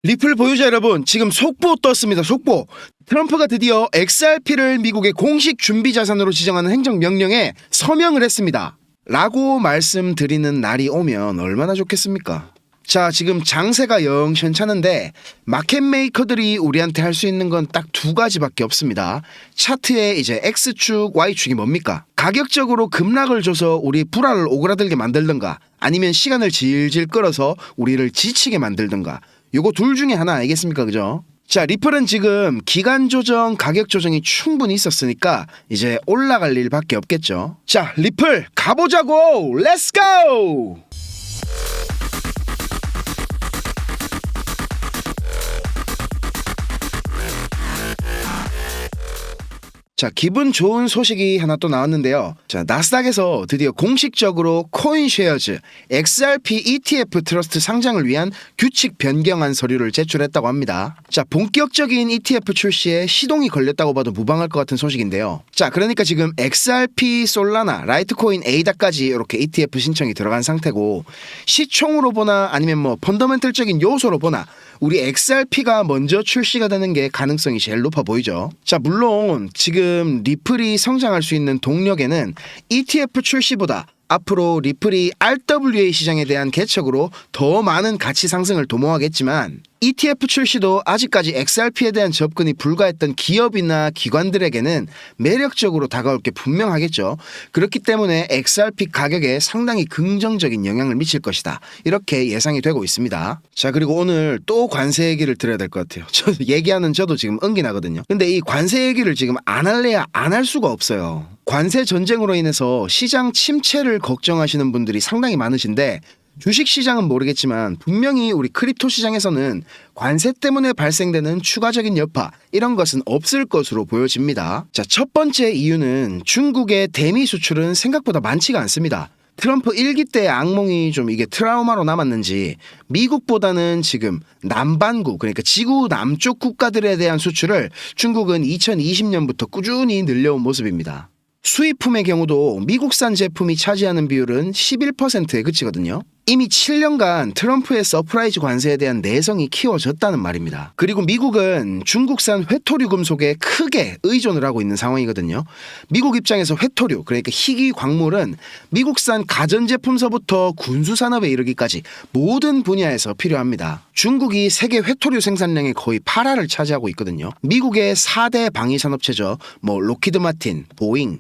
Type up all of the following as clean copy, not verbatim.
리플 보유자 여러분, 지금 속보 떴습니다. 속보. 트럼프가 드디어 XRP를 미국의 공식 준비 자산으로 지정하는 행정명령에 서명을 했습니다. 라고 말씀드리는 날이 오면 얼마나 좋겠습니까? 자, 지금 장세가 영 현찮은데 마켓 메이커들이 우리한테 할 수 있는 건 딱 두 가지밖에 없습니다. 차트에 이제 X축, Y축이 뭡니까? 가격적으로 급락을 줘서 우리 불화를 오그라들게 만들든가, 아니면 시간을 질질 끌어서 우리를 지치게 만들든가. 요거 둘 중에 하나 아니겠습니까? 그죠? 자, 리플은 지금 기간 조정, 가격 조정이 충분히 있었으니까 이제 올라갈 일밖에 없겠죠. 자, 리플 가보자고! 렛츠 고! 자, 기분 좋은 소식이 하나 또 나왔는데요. 자, 나스닥에서 드디어 공식적으로 코인쉐어즈 XRP ETF 트러스트 상장을 위한 규칙 변경안 서류를 제출했다고 합니다. 자, 본격적인 ETF 출시에 시동이 걸렸다고 봐도 무방할 것 같은 소식인데요. 자, 그러니까 지금 XRP, 솔라나, 라이트코인, 에이다까지 이렇게 ETF 신청이 들어간 상태고, 시총으로 보나 아니면 뭐 펀더멘털적인 요소로 보나 우리 XRP가 먼저 출시가 되는 게 가능성이 제일 높아 보이죠. 자, 물론 지금 리플이 성장할 수 있는 동력에는 ETF 출시보다 앞으로 리플이 RWA 시장에 대한 개척으로 더 많은 가치 상승을 도모하겠지만, ETF 출시도 아직까지 XRP에 대한 접근이 불가했던 기업이나 기관들에게는 매력적으로 다가올 게 분명하겠죠. 그렇기 때문에 XRP 가격에 상당히 긍정적인 영향을 미칠 것이다, 이렇게 예상이 되고 있습니다. 자, 그리고 오늘 또 관세 얘기를 드려야 될 것 같아요. 저도 지금 은기 나거든요. 근데 이 관세 얘기를 지금 안 할래야 안 할 수가 없어요. 관세 전쟁으로 인해서 시장 침체를 걱정하시는 분들이 상당히 많으신데, 주식시장은 모르겠지만 분명히 우리 크립토 시장에서는 관세 때문에 발생되는 추가적인 여파, 이런 것은 없을 것으로 보여집니다. 자, 첫 번째 이유는 중국의 대미 수출은 생각보다 많지가 않습니다. 트럼프 1기 때의 악몽이 좀 이게 트라우마로 남았는지 미국보다는 지금 남반구, 그러니까 지구 남쪽 국가들에 대한 수출을 중국은 2020년부터 꾸준히 늘려온 모습입니다. 수입품의 경우도 미국산 제품이 차지하는 비율은 11%에 그치거든요. 이미 7년간 트럼프의 서프라이즈 관세에 대한 내성이 키워졌다는 말입니다. 그리고 미국은 중국산 회토류 금속에 크게 의존을 하고 있는 상황이거든요. 미국 입장에서 회토류, 그러니까 희귀 광물은 미국산 가전제품서부터 군수산업에 이르기까지 모든 분야에서 필요합니다. 중국이 세계 회토류 생산량의 거의 8할을 차지하고 있거든요. 미국의 4대 방위산업체죠. 로키드 마틴, 보잉,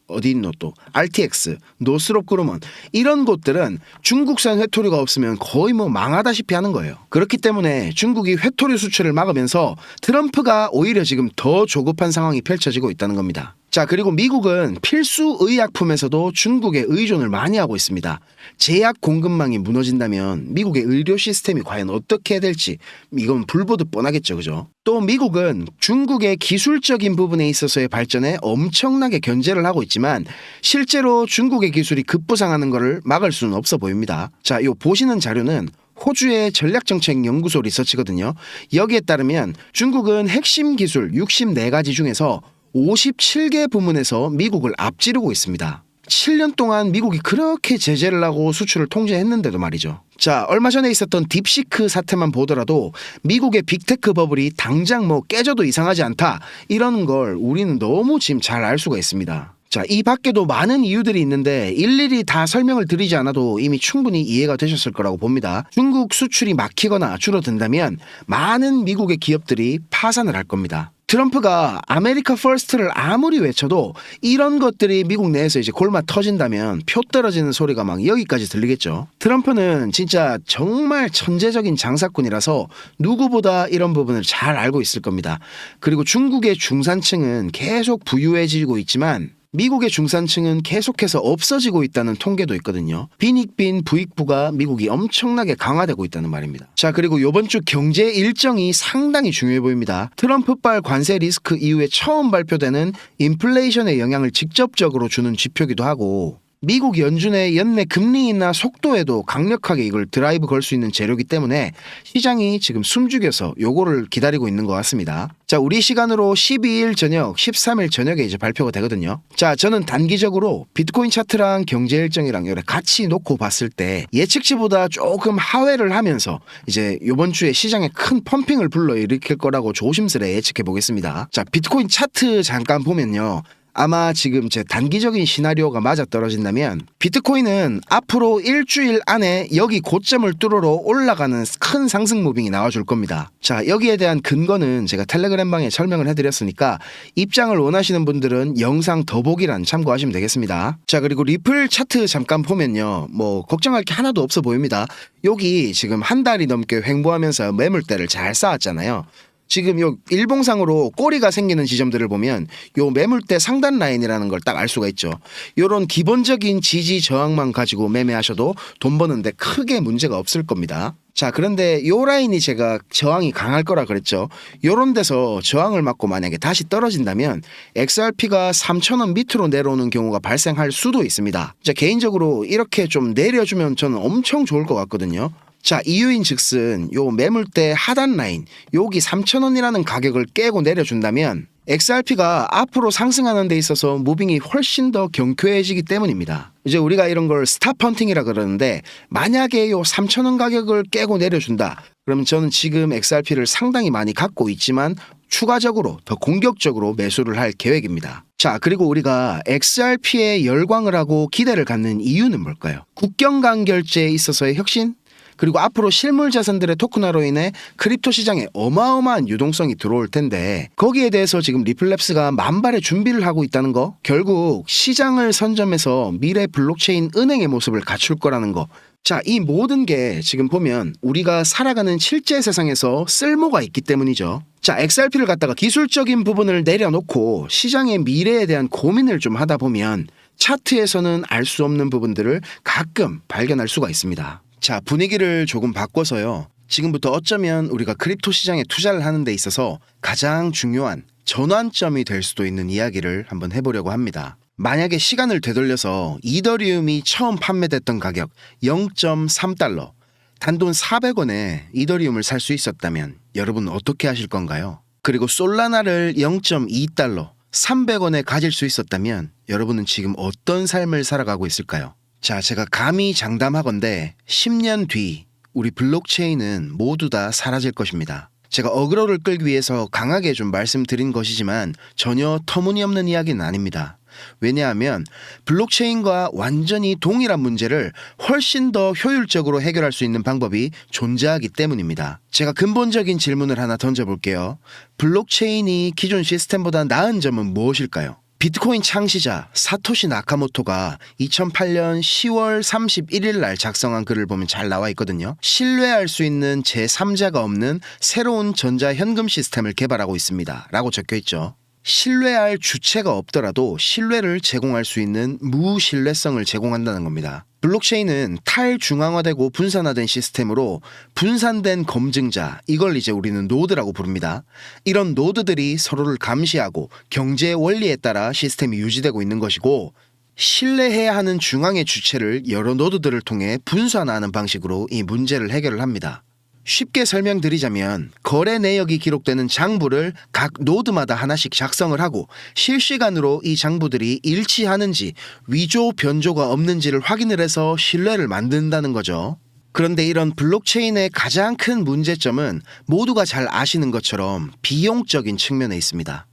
어디 있노 또 RTX, 노스롭 그루먼, 이런 곳들은 중국산 회토류가 없으면 거의 망하다시피 하는 거예요. 그렇기 때문에 중국이 회토류 수출을 막으면서 트럼프가 오히려 지금 더 조급한 상황이 펼쳐지고 있다는 겁니다. 자, 그리고 미국은 필수 의약품에서도 중국에 의존을 많이 하고 있습니다. 제약 공급망이 무너진다면 미국의 의료 시스템이 과연 어떻게 될지 이건 불보듯 뻔하겠죠, 그죠? 또 미국은 중국의 기술적인 부분에 있어서의 발전에 엄청나게 견제를 하고 있지만 실제로 중국의 기술이 급부상하는 것을 막을 수는 없어 보입니다. 자, 요 보시는 자료는 호주의 전략정책연구소 리서치거든요. 여기에 따르면 중국은 핵심 기술 64가지 중에서 57개 부문에서 미국을 앞지르고 있습니다. 7년 동안 미국이 그렇게 제재를 하고 수출을 통제했는데도 말이죠. 자, 얼마 전에 있었던 딥시크 사태만 보더라도 미국의 빅테크 버블이 당장 깨져도 이상하지 않다, 이런 걸 우리는 너무 지금 잘 알 수가 있습니다. 자, 이 밖에도 많은 이유들이 있는데 일일이 다 설명을 드리지 않아도 이미 충분히 이해가 되셨을 거라고 봅니다. 중국 수출이 막히거나 줄어든다면 많은 미국의 기업들이 파산을 할 겁니다. 트럼프가 아메리카 퍼스트를 아무리 외쳐도 이런 것들이 미국 내에서 이제 골마 터진다면 표 떨어지는 소리가 막 여기까지 들리겠죠. 트럼프는 진짜 정말 천재적인 장사꾼이라서 누구보다 이런 부분을 잘 알고 있을 겁니다. 그리고 중국의 중산층은 계속 부유해지고 있지만 미국의 중산층은 계속해서 없어지고 있다는 통계도 있거든요. 빈익빈 부익부가 미국이 엄청나게 강화되고 있다는 말입니다. 자, 그리고 이번 주 경제 일정이 상당히 중요해 보입니다. 트럼프발 관세 리스크 이후에 처음 발표되는 인플레이션의 영향을 직접적으로 주는 지표기도 하고, 미국 연준의 연내 금리 인하 속도에도 강력하게 이걸 드라이브 걸 수 있는 재료이기 때문에 시장이 지금 숨죽여서 요거를 기다리고 있는 것 같습니다. 자, 우리 시간으로 12일 저녁, 13일 저녁에 이제 발표가 되거든요. 자, 저는 단기적으로 비트코인 차트랑 경제 일정이랑 이렇게 같이 놓고 봤을 때 예측치보다 조금 하회를 하면서 이제 이번 주에 시장에 큰 펌핑을 불러일으킬 거라고 조심스레 예측해 보겠습니다. 자, 비트코인 차트 잠깐 보면요. 아마 지금 제 단기적인 시나리오가 맞아떨어진다면 비트코인은 앞으로 일주일 안에 여기 고점을 뚫으러 올라가는 큰 상승 무빙이 나와줄 겁니다. 자, 여기에 대한 근거는 제가 텔레그램방에 설명을 해드렸으니까 입장을 원하시는 분들은 영상 더보기란 참고하시면 되겠습니다. 자, 그리고 리플 차트 잠깐 보면요. 뭐 걱정할 게 하나도 없어 보입니다. 여기 지금 한 달이 넘게 횡보하면서 매물대를 잘 쌓았잖아요. 지금 요 일봉상으로 꼬리가 생기는 지점들을 보면 요 매물대 상단 라인이라는 걸 딱 알 수가 있죠. 요런 기본적인 지지 저항만 가지고 매매하셔도 돈 버는데 크게 문제가 없을 겁니다. 자, 그런데 요 라인이 제가 저항이 강할 거라 그랬죠. 요런 데서 저항을 맞고 만약에 다시 떨어진다면 XRP가 3,000원 밑으로 내려오는 경우가 발생할 수도 있습니다. 자, 개인적으로 이렇게 좀 내려주면 저는 엄청 좋을 것 같거든요. 자, 이유인 즉슨 요 매물대 하단 라인 여기 3,000원이라는 가격을 깨고 내려준다면 XRP가 앞으로 상승하는 데 있어서 무빙이 훨씬 더 경쾌해지기 때문입니다. 이제 우리가 이런 걸 스탑 펀팅이라 그러는데 만약에 요 3,000원 가격을 깨고 내려준다. 그러면 저는 지금 XRP를 상당히 많이 갖고 있지만 추가적으로 더 공격적으로 매수를 할 계획입니다. 자, 그리고 우리가 XRP에 열광을 하고 기대를 갖는 이유는 뭘까요? 국경 간 결제에 있어서의 혁신? 그리고 앞으로 실물 자산들의 토큰화로 인해 크립토 시장에 어마어마한 유동성이 들어올 텐데 거기에 대해서 지금 리플랩스가 만발의 준비를 하고 있다는 거, 결국 시장을 선점해서 미래 블록체인 은행의 모습을 갖출 거라는 거. 자, 이 모든 게 지금 보면 우리가 살아가는 실제 세상에서 쓸모가 있기 때문이죠. 자, XRP를 갖다가 기술적인 부분을 내려놓고 시장의 미래에 대한 고민을 좀 하다 보면 차트에서는 알 수 없는 부분들을 가끔 발견할 수가 있습니다. 자, 분위기를 조금 바꿔서요. 지금부터 어쩌면 우리가 크립토 시장에 투자를 하는 데 있어서 가장 중요한 전환점이 될 수도 있는 이야기를 한번 해보려고 합니다. 만약에 시간을 되돌려서 이더리움이 처음 판매됐던 가격 0.3달러, 단돈 400원에 이더리움을 살 수 있었다면 여러분 어떻게 하실 건가요? 그리고 솔라나를 0.2달러, 300원에 가질 수 있었다면 여러분은 지금 어떤 삶을 살아가고 있을까요? 자, 제가 감히 장담하건대 10년 뒤 우리 블록체인은 모두 다 사라질 것입니다. 제가 어그로를 끌기 위해서 강하게 좀 말씀드린 것이지만 전혀 터무니없는 이야기는 아닙니다. 왜냐하면 블록체인과 완전히 동일한 문제를 훨씬 더 효율적으로 해결할 수 있는 방법이 존재하기 때문입니다. 제가 근본적인 질문을 하나 던져볼게요. 블록체인이 기존 시스템보다 나은 점은 무엇일까요? 비트코인 창시자 사토시 나카모토가 2008년 10월 31일 날 작성한 글을 보면 잘 나와 있거든요. 신뢰할 수 있는 제3자가 없는 새로운 전자현금 시스템을 개발하고 있습니다. 라고 적혀 있죠. 신뢰할 주체가 없더라도 신뢰를 제공할 수 있는 무신뢰성을 제공한다는 겁니다. 블록체인은 탈중앙화되고 분산화된 시스템으로 분산된 검증자, 이걸 이제 우리는 노드라고 부릅니다. 이런 노드들이 서로를 감시하고 경제의 원리에 따라 시스템이 유지되고 있는 것이고, 신뢰해야 하는 중앙의 주체를 여러 노드들을 통해 분산화하는 방식으로 이 문제를 해결을 합니다. 쉽게 설명드리자면 거래 내역이 기록되는 장부를 각 노드마다 하나씩 작성을 하고 실시간으로 이 장부들이 일치하는지 위조 변조가 없는지를 확인을 해서 신뢰를 만든다는 거죠. 그런데 이런 블록체인의 가장 큰 문제점은 모두가 잘 아시는 것처럼 비용적인 측면에 있습니다.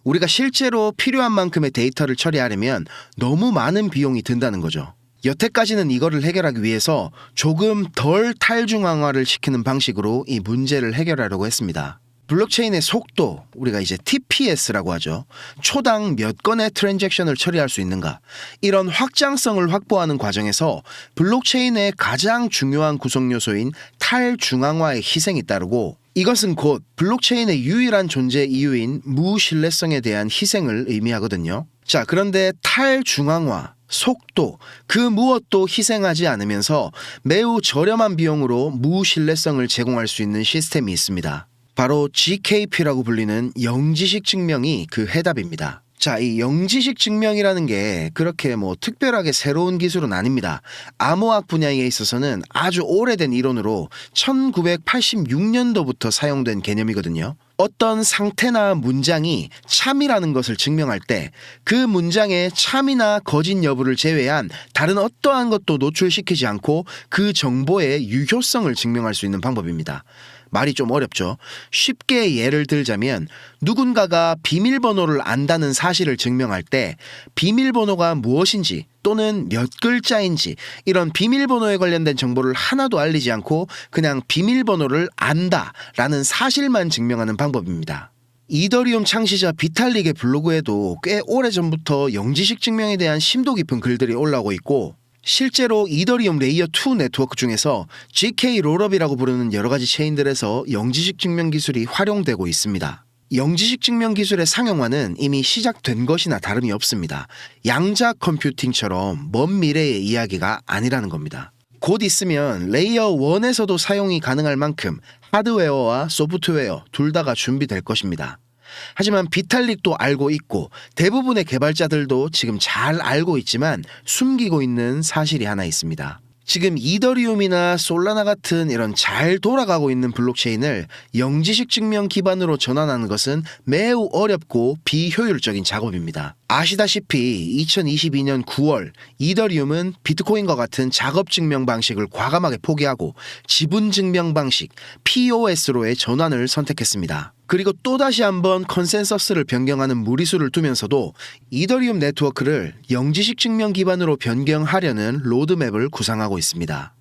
우리가 실제로 필요한 만큼의 데이터를 처리하려면 너무 많은 비용이 든다는 거죠. 여태까지는 이거를 해결하기 위해서 조금 덜 탈중앙화를 시키는 방식으로 이 문제를 해결하려고 했습니다. 블록체인의 속도, 우리가 이제 TPS라고 하죠. 초당 몇 건의 트랜잭션을 처리할 수 있는가. 이런 확장성을 확보하는 과정에서 블록체인의 가장 중요한 구성 요소인 탈중앙화의 희생이 따르고, 이것은 곧 블록체인의 유일한 존재 이유인 무신뢰성에 대한 희생을 의미하거든요. 자, 그런데 탈중앙화, 속도, 그 무엇도 희생하지 않으면서 매우 저렴한 비용으로 무신뢰성을 제공할 수 있는 시스템이 있습니다. 바로 GKP라고 불리는 영지식 증명이 그 해답입니다. 자, 이 영지식 증명이라는 게 그렇게 뭐 특별하게 새로운 기술은 아닙니다. 암호학 분야에 있어서는 아주 오래된 이론으로 1986년도부터 사용된 개념이거든요. 어떤 상태나 문장이 참이라는 것을 증명할 때 그 문장의 참이나 거짓 여부를 제외한 다른 어떠한 것도 노출시키지 않고 그 정보의 유효성을 증명할 수 있는 방법입니다. 말이 좀 어렵죠. 쉽게 예를 들자면 누군가가 비밀번호를 안다는 사실을 증명할 때 비밀번호가 무엇인지 또는 몇 글자인지 이런 비밀번호에 관련된 정보를 하나도 알리지 않고 그냥 비밀번호를 안다라는 사실만 증명하는 방법입니다. 이더리움 창시자 비탈릭의 블로그에도 꽤 오래전부터 영지식 증명에 대한 심도 깊은 글들이 올라오고 있고 실제로 이더리움 레이어 2 네트워크 중에서 GK 롤업이라고 부르는 여러 가지 체인들에서 영지식 증명 기술이 활용되고 있습니다. 영지식 증명 기술의 상용화는 이미 시작된 것이나 다름이 없습니다. 양자 컴퓨팅처럼 먼 미래의 이야기가 아니라는 겁니다. 곧 있으면 레이어 1에서도 사용이 가능할 만큼 하드웨어와 소프트웨어 둘 다가 준비될 것입니다. 하지만 비탈릭도 알고 있고 대부분의 개발자들도 지금 잘 알고 있지만 숨기고 있는 사실이 하나 있습니다. 지금 이더리움이나 솔라나 같은 이런 잘 돌아가고 있는 블록체인을 영지식 증명 기반으로 전환하는 것은 매우 어렵고 비효율적인 작업입니다. 아시다시피 2022년 9월 이더리움은 비트코인과 같은 작업 증명 방식을 과감하게 포기하고 지분 증명 방식 POS로의 전환을 선택했습니다. 그리고 또다시 한번 컨센서스를 변경하는 무리수를 두면서도 이더리움 네트워크를 영지식 증명 기반으로 변경하려는 로드맵을 구상하고 있습니다.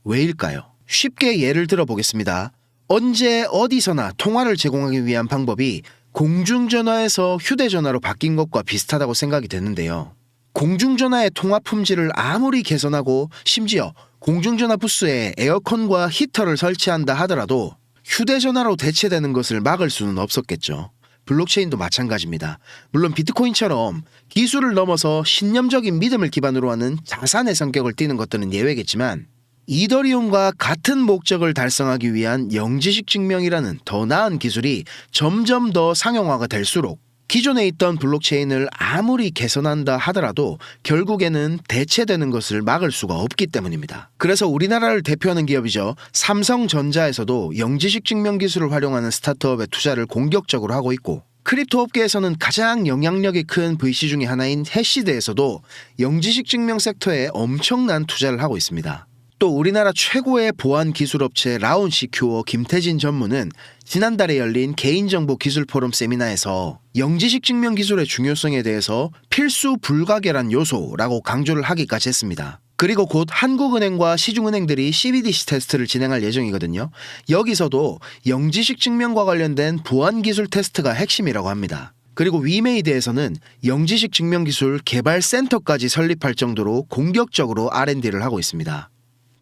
왜일까요? 쉽게 예를 들어 보겠습니다. 언제 어디서나 통화를 제공하기 위한 방법이 공중전화에서 휴대전화로 바뀐 것과 비슷하다고 생각이 되는데요. 공중전화의 통화 품질을 아무리 개선하고 심지어 공중전화 부스에 에어컨과 히터를 설치한다 하더라도 휴대전화로 대체되는 것을 막을 수는 없었겠죠. 블록체인도 마찬가지입니다. 물론 비트코인처럼 기술을 넘어서 신념적인 믿음을 기반으로 하는 자산의 성격을 띠는 것들은 예외겠지만 이더리움과 같은 목적을 달성하기 위한 영지식 증명이라는 더 나은 기술이 점점 더 상용화가 될수록 기존에 있던 블록체인을 아무리 개선한다 하더라도 결국에는 대체되는 것을 막을 수가 없기 때문입니다. 그래서 우리나라를 대표하는 기업이죠. 삼성전자에서도 영지식 증명 기술을 활용하는 스타트업에 투자를 공격적으로 하고 있고 크립토 업계에서는 가장 영향력이 큰 VC 중에 하나인 해시드에서도 영지식 증명 섹터에 엄청난 투자를 하고 있습니다. 또 우리나라 최고의 보안 기술업체 라운시큐어 김태진 전무는 지난달에 열린 개인정보 기술 포럼 세미나에서 영지식 증명 기술의 중요성에 대해서 필수 불가결한 요소라고 강조를 하기까지 했습니다. 그리고 곧 한국은행과 시중은행들이 CBDC 테스트를 진행할 예정이거든요. 여기서도 영지식 증명과 관련된 보안 기술 테스트가 핵심이라고 합니다. 그리고 위메이드에서는 영지식 증명 기술 개발 센터까지 설립할 정도로 공격적으로 R&D를 하고 있습니다.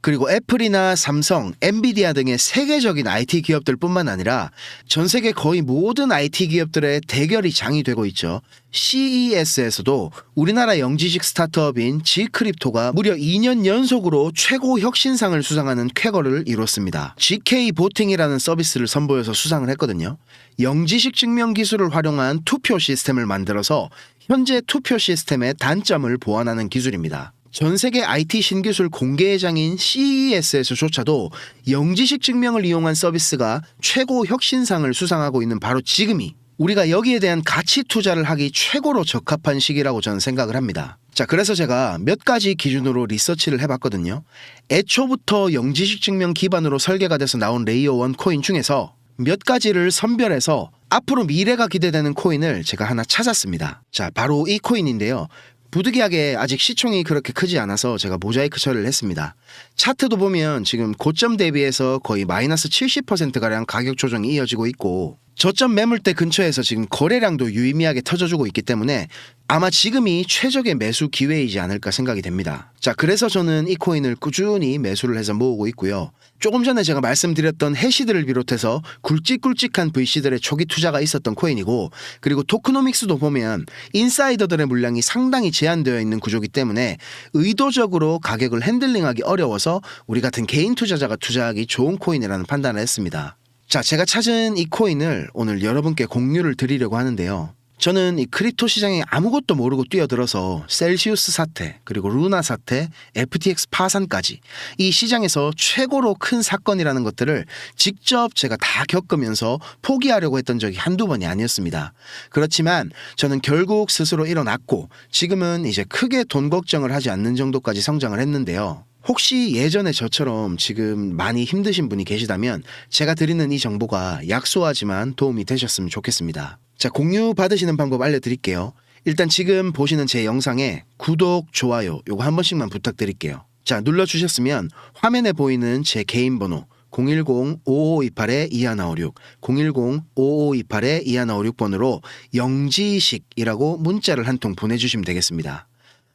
그리고 애플이나 삼성, 엔비디아 등의 세계적인 IT 기업들 뿐만 아니라 전 세계 거의 모든 IT 기업들의 대결이 장이 되고 있죠. CES에서도 우리나라 영지식 스타트업인 G크립토가 무려 2년 연속으로 최고 혁신상을 수상하는 쾌거를 이뤘습니다. GK 보팅이라는 서비스를 선보여서 수상을 했거든요. 영지식 증명 기술을 활용한 투표 시스템을 만들어서 현재 투표 시스템의 단점을 보완하는 기술입니다. 전 세계 IT 신기술 공개회장인 CES에서조차도 영지식 증명을 이용한 서비스가 최고 혁신상을 수상하고 있는 바로 지금이 우리가 여기에 대한 가치 투자를 하기 최고로 적합한 시기라고 저는 생각을 합니다. 자, 그래서 제가 몇 가지 기준으로 리서치를 해봤거든요. 애초부터 영지식 증명 기반으로 설계가 돼서 나온 레이어 1 코인 중에서 몇 가지를 선별해서 앞으로 미래가 기대되는 코인을 제가 하나 찾았습니다. 자, 바로 이 코인인데요. 부득이하게 아직 시총이 그렇게 크지 않아서 제가 모자이크 처리를 했습니다. 차트도 보면 지금 고점 대비해서 거의 마이너스 70%가량 가격 조정이 이어지고 있고 저점 매물대 근처에서 지금 거래량도 유의미하게 터져주고 있기 때문에 아마 지금이 최적의 매수 기회이지 않을까 생각이 됩니다. 자, 그래서 저는 이 코인을 꾸준히 매수를 해서 모으고 있고요. 조금 전에 제가 말씀드렸던 해시들을 비롯해서 굵직굵직한 VC들의 초기 투자가 있었던 코인이고 그리고 토크노믹스도 보면 인사이더들의 물량이 상당히 제한되어 있는 구조이기 때문에 의도적으로 가격을 핸들링하기 어려워서 우리 같은 개인 투자자가 투자하기 좋은 코인이라는 판단을 했습니다. 자, 제가 찾은 이 코인을 오늘 여러분께 공유를 드리려고 하는데요. 저는 이 크립토 시장에 아무것도 모르고 뛰어들어서 셀시우스 사태, 그리고 루나 사태, FTX 파산까지 이 시장에서 최고로 큰 사건이라는 것들을 직접 제가 다 겪으면서 포기하려고 했던 적이 한두 번이 아니었습니다. 그렇지만 저는 결국 스스로 일어났고 지금은 이제 크게 돈 걱정을 하지 않는 정도까지 성장을 했는데요. 혹시 예전에 저처럼 지금 많이 힘드신 분이 계시다면 제가 드리는 이 정보가 약소하지만 도움이 되셨으면 좋겠습니다. 자, 공유 받으시는 방법 알려드릴게요. 일단 지금 보시는 제 영상에 구독, 좋아요 요거 한 번씩만 부탁드릴게요. 자, 눌러주셨으면 화면에 보이는 제 개인 번호 010-5528-2156 010-5528-2156번으로 영지식이라고 문자를 한 통 보내주시면 되겠습니다.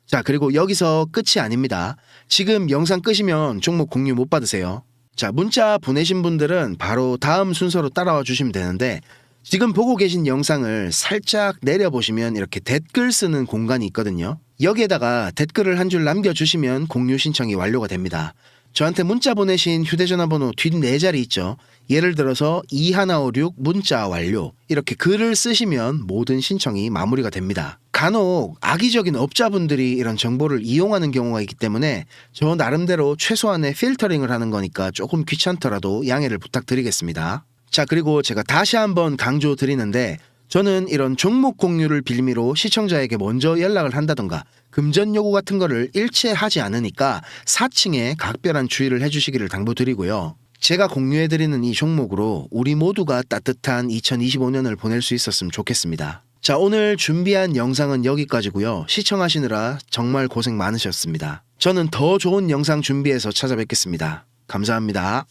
자, 그리고 여기서 끝이 아닙니다. 지금 영상 끄시면 종목 공유 못 받으세요. 자, 문자 보내신 분들은 바로 다음 순서로 따라와 주시면 되는데 지금 보고 계신 영상을 살짝 내려보시면 이렇게 댓글 쓰는 공간이 있거든요. 여기에다가 댓글을 한 줄 남겨주시면 공유 신청이 완료가 됩니다. 저한테 문자 보내신 휴대전화 번호 뒷 4자리 있죠. 예를 들어서 2156 문자 완료 이렇게 글을 쓰시면 모든 신청이 마무리가 됩니다. 간혹 악의적인 업자분들이 이런 정보를 이용하는 경우가 있기 때문에 저 나름대로 최소한의 필터링을 하는 거니까 조금 귀찮더라도 양해를 부탁드리겠습니다. 자, 그리고 제가 다시 한번 강조 드리는데 저는 이런 종목 공유를 빌미로 시청자에게 먼저 연락을 한다던가 금전 요구 같은 거를 일체 하지 않으니까 사칭에 각별한 주의를 해주시기를 당부드리고요. 제가 공유해드리는 이 종목으로 우리 모두가 따뜻한 2025년을 보낼 수 있었으면 좋겠습니다. 자, 오늘 준비한 영상은 여기까지고요. 시청하시느라 정말 고생 많으셨습니다. 저는 더 좋은 영상 준비해서 찾아뵙겠습니다. 감사합니다.